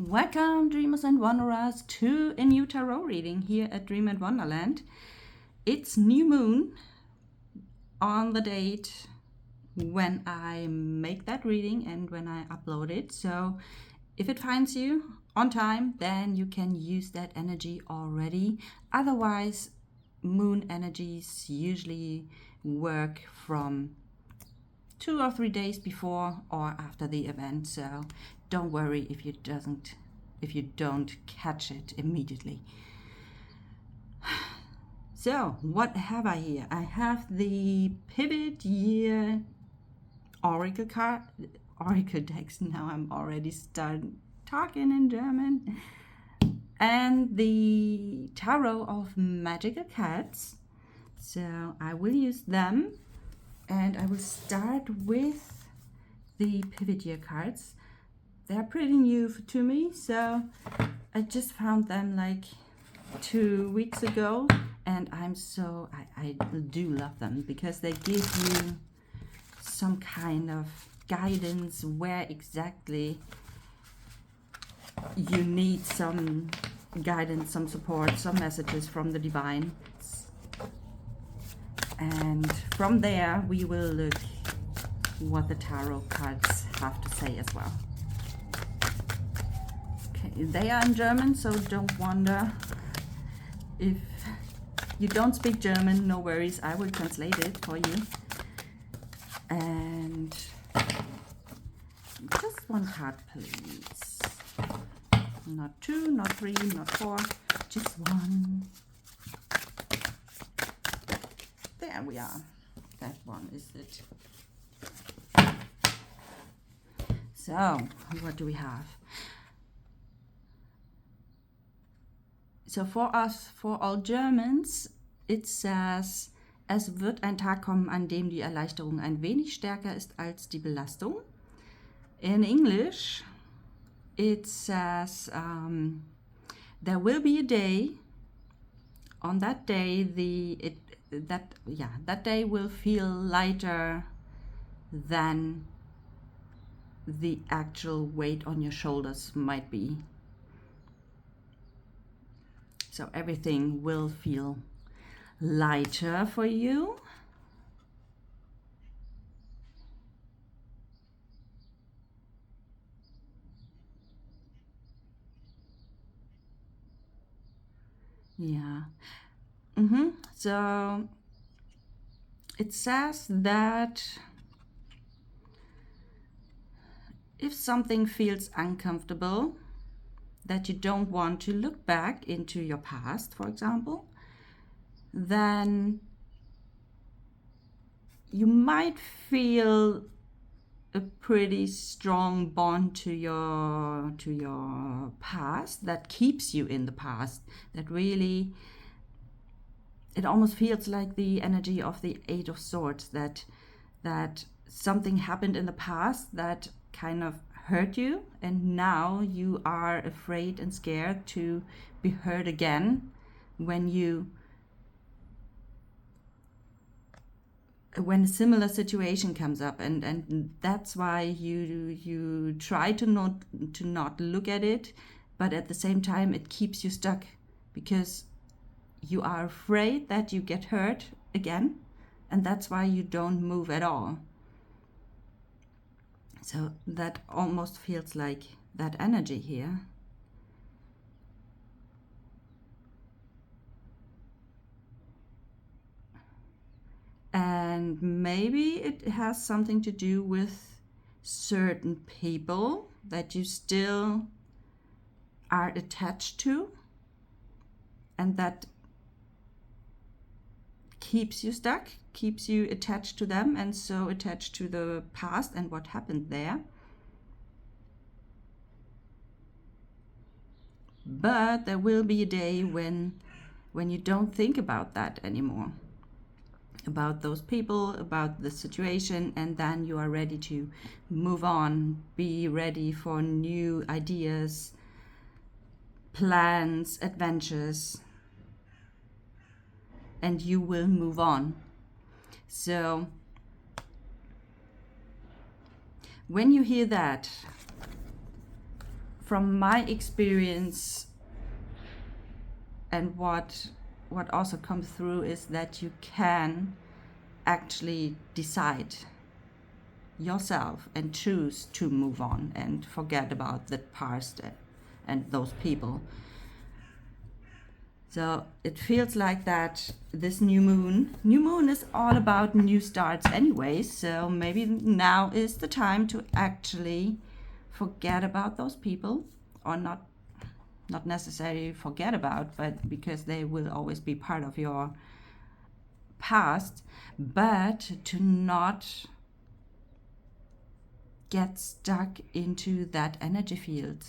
Welcome, dreamers and wanderers, to a new tarot reading here at Dream and Wonderland. It's new moon on the date when I make that reading and when I upload it. So if it finds you on time, then you can use that energy already. Otherwise, moon energies usually work from 2 or 3 days before or after the event, so don't worry if you don't catch it immediately. So what have I here? I have the Pivot Year Oracle decks. Now I'm already starting talking in German. And the Tarot of Magical Cats. So I will use them. And I will start with the Pivot Year cards. They're pretty new to me, so I just found them like 2 weeks ago, and I do love them because they give you some kind of guidance where exactly you need some guidance, some support, some messages from the divine. And from there we will look what the tarot cards have to say as well. Okay, they are in German, so don't wonder if you don't speak German. No worries, I will translate it for you. And just one card, please. Not 2, not 3, not 4, just one. There we are. That one is it. So, what do we have? So for us, for all Germans, it says, es wird ein Tag kommen, an dem die Erleichterung ein wenig stärker ist als die Belastung. In English, it says, there will be a day. On that day, that day will feel lighter than the actual weight on your shoulders might be. So everything will feel lighter for you. Yeah. So it says that if something feels uncomfortable, that you don't want to look back into your past, for example, then you might feel a pretty strong bond to your past that keeps you in the past, that really, it almost feels like the energy of the Eight of Swords, that something happened in the past that kind of hurt you, and now you are afraid and scared to be hurt again when a similar situation comes up, and that's why you try to not look at it, but at the same time it keeps you stuck because you are afraid that you get hurt again, and that's why you don't move at all. So that almost feels like that energy here. And maybe it has something to do with certain people that you still are attached to, and that keeps you stuck, keeps you attached to them, and so attached to the past and what happened there. But there will be a day when you don't think about that anymore, about those people, about the situation, and then you are ready to move on, be ready for new ideas, plans, adventures, and you will move on. So when you hear that, from my experience, and what also comes through is that you can actually decide yourself and choose to move on and forget about the past and those people. So it feels like that this new moon is all about new starts anyway, so maybe now is the time to actually forget about those people, or not necessarily forget about, but because they will always be part of your past, but to not get stuck into that energy field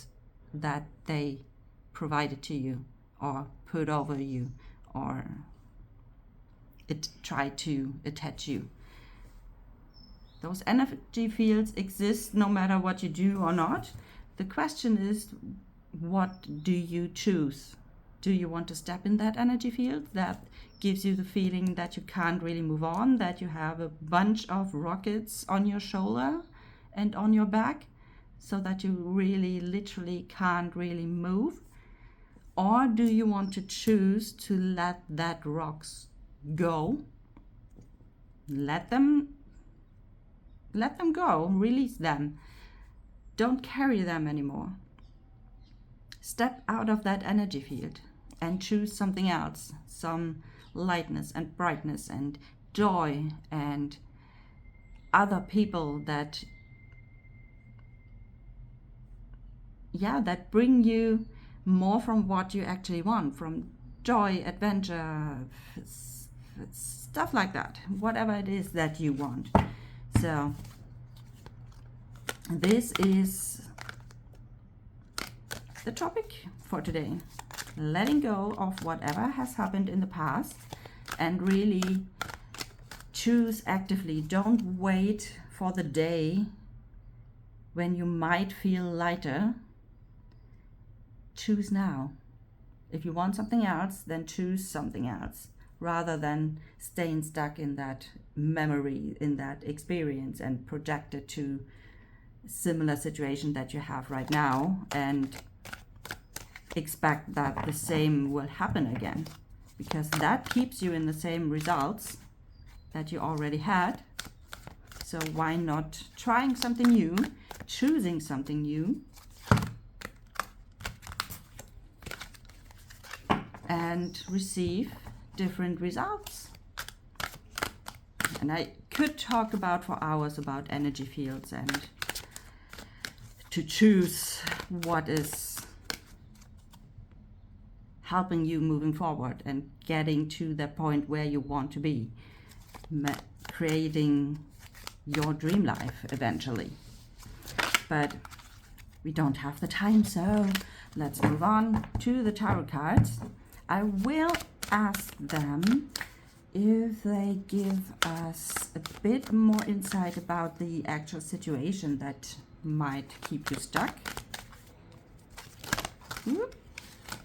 that they provided to you or put over you, or it tried to attach you. Those energy fields exist no matter what you do or not. The question is, what do you choose? Do you want to step in that energy field that gives you the feeling that you can't really move on, that you have a bunch of rockets on your shoulder and on your back, so that you really literally can't really move? Or do you want to choose to let that rocks go? Let them go, release them. Don't carry them anymore. Step out of that energy field and choose something else, some lightness and brightness and joy and other people that bring you more from what you actually want, from joy, adventure, stuff like that, whatever it is that you want. So this is the topic for today. Letting go of whatever has happened in the past and really choose actively. Don't wait for the day when you might feel lighter. Choose now. If you want something else, then choose something else, rather than staying stuck in that memory, in that experience, and project it to a similar situation that you have right now and expect that the same will happen again, because that keeps you in the same results that you already had. So why not trying something new, choosing something new, and receive different results? And I could talk about for hours about energy fields and to choose what is helping you moving forward and getting to the point where you want to be, creating your dream life eventually. But we don't have the time, so let's move on to the tarot cards. I will ask them if they give us a bit more insight about the actual situation that might keep you stuck.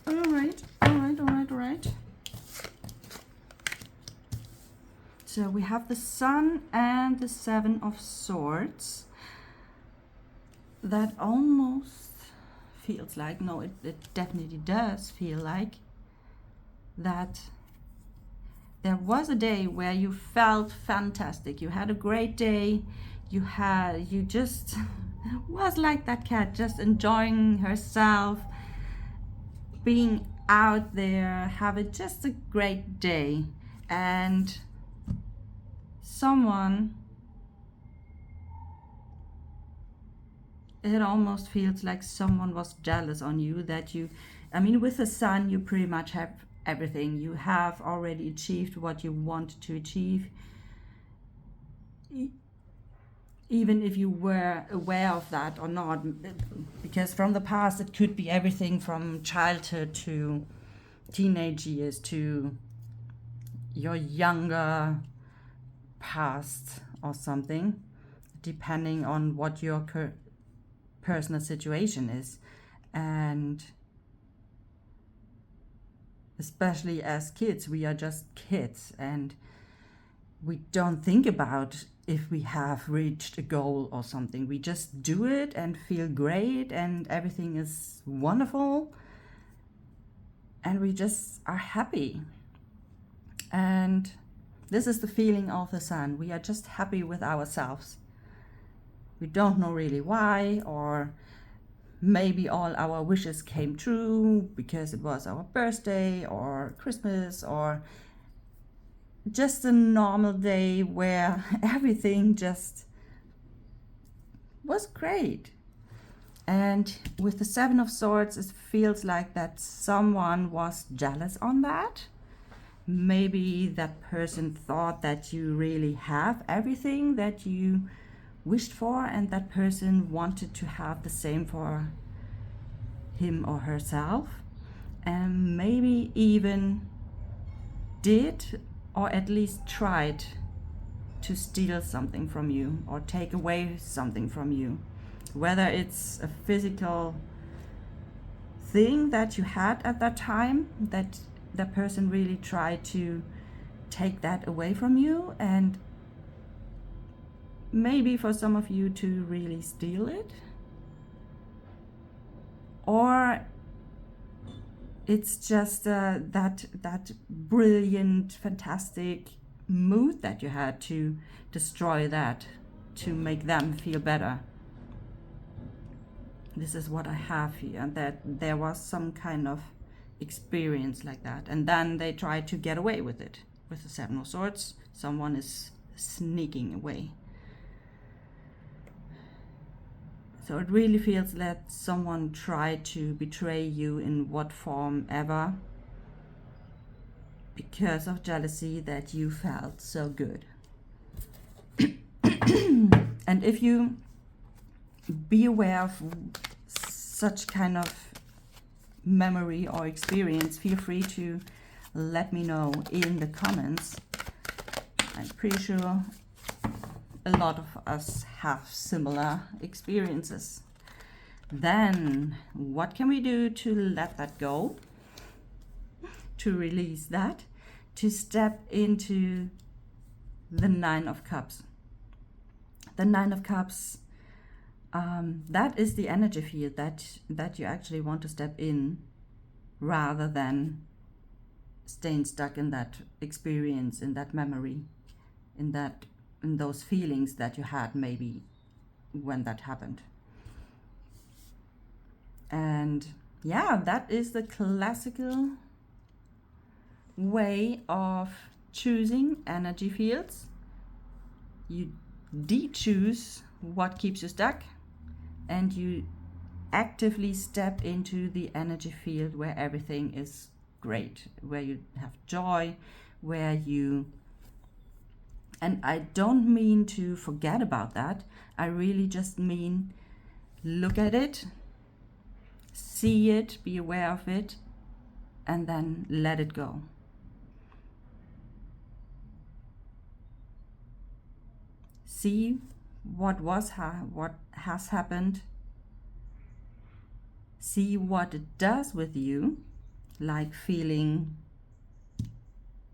All right. So we have the Sun and the Seven of Swords. That almost feels like, no, it definitely does feel like that there was a day where you felt fantastic. You had a great day. You just was like that cat, just enjoying herself, being out there, having just a great day. And someone, it almost feels like someone was jealous on you that with the Sun, you pretty much have everything. You have already achieved what you want to achieve, even if you were aware of that or not, because from the past it could be everything from childhood to teenage years to your younger past or something, depending on what your personal situation is. And especially as kids, we are just kids and we don't think about if we have reached a goal or something. We just do it and feel great and everything is wonderful and we just are happy. And this is the feeling of the sun. We are just happy with ourselves. We don't know really why, or maybe all our wishes came true because it was our birthday or Christmas, or just a normal day where everything just was great. And with the Seven of Swords, it feels like that someone was jealous on that. Maybe that person thought that you really have everything that you wished for, and that person wanted to have the same for him or herself, and maybe even did, or at least tried to steal something from you or take away something from you, whether it's a physical thing that you had at that time, that the person really tried to take that away from you, and maybe for some of you to really steal it, or it's just that brilliant, fantastic mood that you had to destroy that, to make them feel better. This is what I have here, that there was some kind of experience like that, and then they try to get away with it. With the Seven of Swords, someone is sneaking away. So it really feels that someone tried to betray you in what form ever, because of jealousy that you felt so good. And if you be aware of such kind of memory or experience, feel free to let me know in the comments. I'm pretty sure a lot of us have similar experiences. Then what can we do to let that go, to release that, to step into the Nine of Cups? The Nine of Cups, that is the energy field that you actually want to step in, rather than staying stuck in that experience, in that memory, in those feelings that you had maybe when that happened. And yeah, that is the classical way of choosing energy fields. You de-choose what keeps you stuck, and you actively step into the energy field where everything is great, where you have joy, where you... And I don't mean to forget about that. I really just mean look at it, see it, be aware of it, and then let it go. See what has happened. See what it does with you, like feeling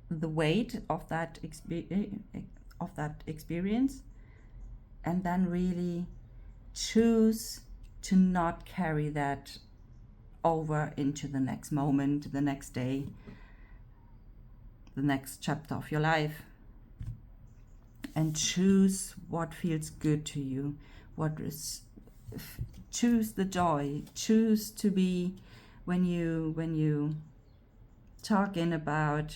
the weight of that experience, and then really choose to not carry that over into the next moment, the next day, the next chapter of your life, and choose what feels good to you, choose the joy, choose to be, when you talking about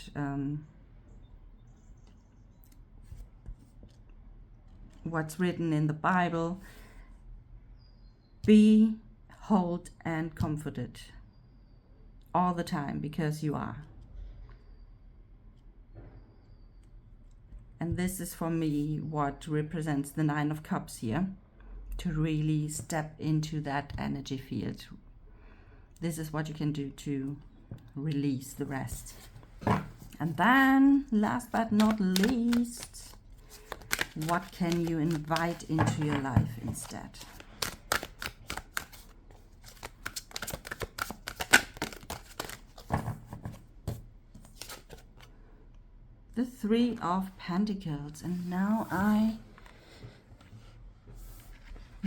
what's written in the Bible, be, hold, and comforted all the time, because you are. And this is for me what represents the Nine of Cups here, to really step into that energy field. This is what you can do to release the rest. And then, last but not least, what can you invite into your life instead? The Three of Pentacles. And now I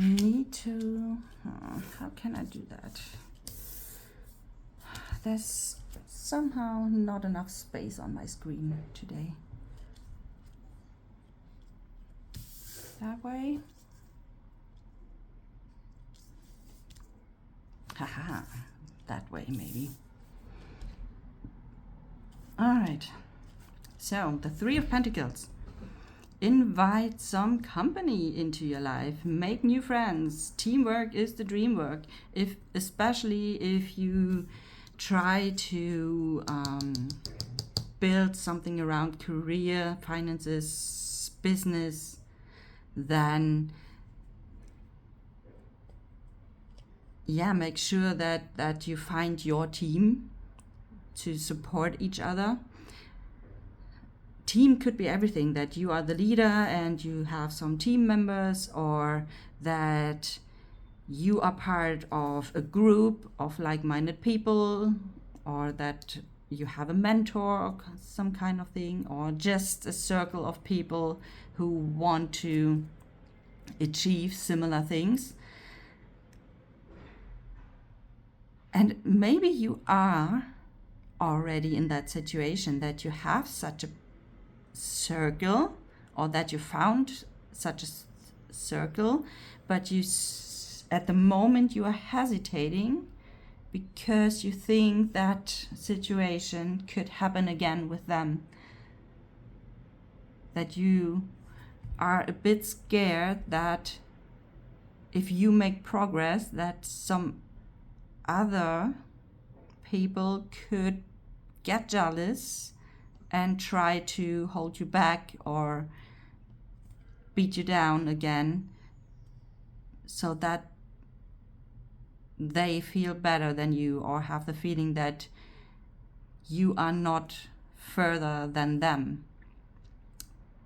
need to, how can I do that? There's somehow not enough space on my screen today. That way. Haha, that way maybe. All right, so the Three of Pentacles. Invite some company into your life, make new friends. Teamwork is the dream work. Especially if you try to build something around career, finances, business, then yeah, make sure that you find your team to support each other. Team could be everything, that you are the leader and you have some team members, or that you are part of a group of like-minded people, or that you have a mentor or some kind of thing, or just a circle of people who want to achieve similar things. And maybe you are already in that situation, that you have such a circle, or that you found such a circle, but at the moment you are hesitating because you think that situation could happen again with them, that you are a bit scared that if you make progress, that some other people could get jealous and try to hold you back or beat you down again, so that they feel better than you, or have the feeling that you are not further than them.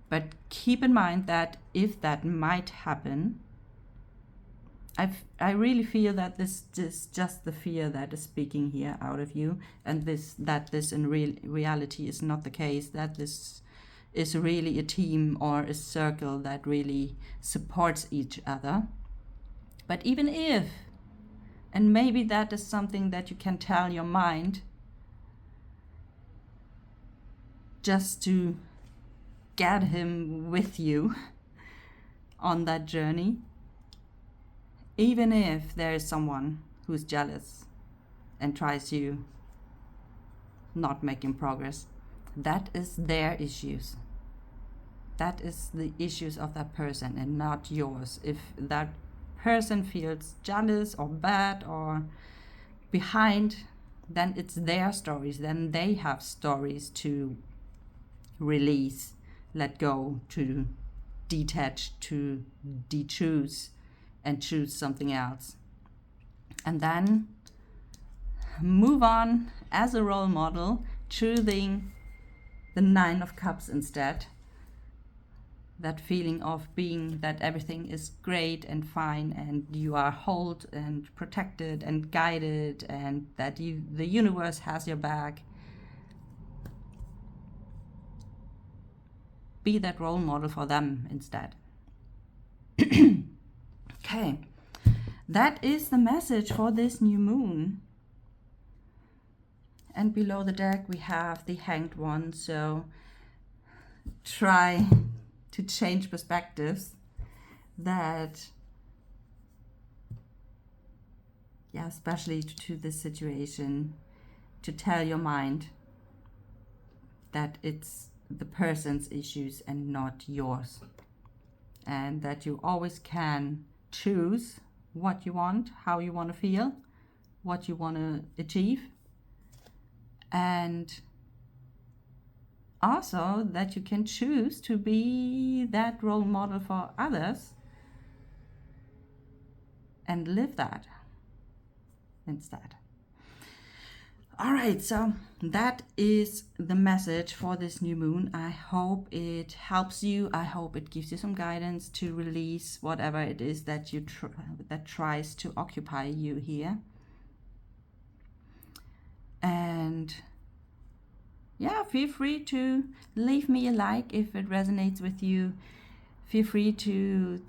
But keep in mind that if that might happen, I really feel that this is just the fear that is speaking here out of you, and that this in reality is not the case, that this is really a team or a circle that really supports each other. But even if, and maybe that is something that you can tell your mind, just to get him with you on that journey, even if there is someone who's jealous and tries to not making progress, that is their issues. That is the issues of that person and not yours. If that person feels jealous or bad or behind, then it's their stories. Then they have stories to release, let go, to detach, to de-choose, and choose something else. And then move on as a role model, choosing the Nine of Cups instead. That feeling of being that everything is great and fine, and you are held and protected and guided, and that the universe has your back. Be that role model for them instead. Okay, that is the message for this new moon. And below the deck we have the Hanged One, so try to change perspectives, that especially to this situation, to tell your mind that it's the person's issues and not yours, and that you always can choose what you want, how you want to feel, what you want to achieve, and also that you can choose to be that role model for others and live that instead. All right, so that is the message for this new moon. I hope it helps you. I hope it gives you some guidance to release whatever it is that you that tries to occupy you here. And feel free to leave me a like if it resonates with you. Feel free to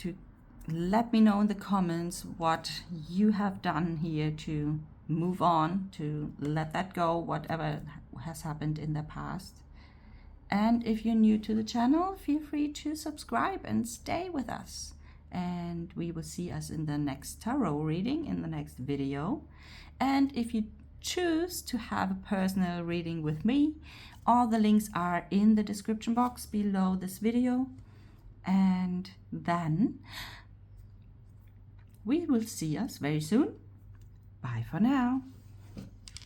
let me know in the comments what you have done here to move on, to let that go, whatever has happened in the past. And if you're new to the channel, feel free to subscribe and stay with us. And we will see us in the next tarot reading, in the next video. And if you choose to have a personal reading with me, all the links are in the description box below this video. And then we will see us very soon. Bye for now.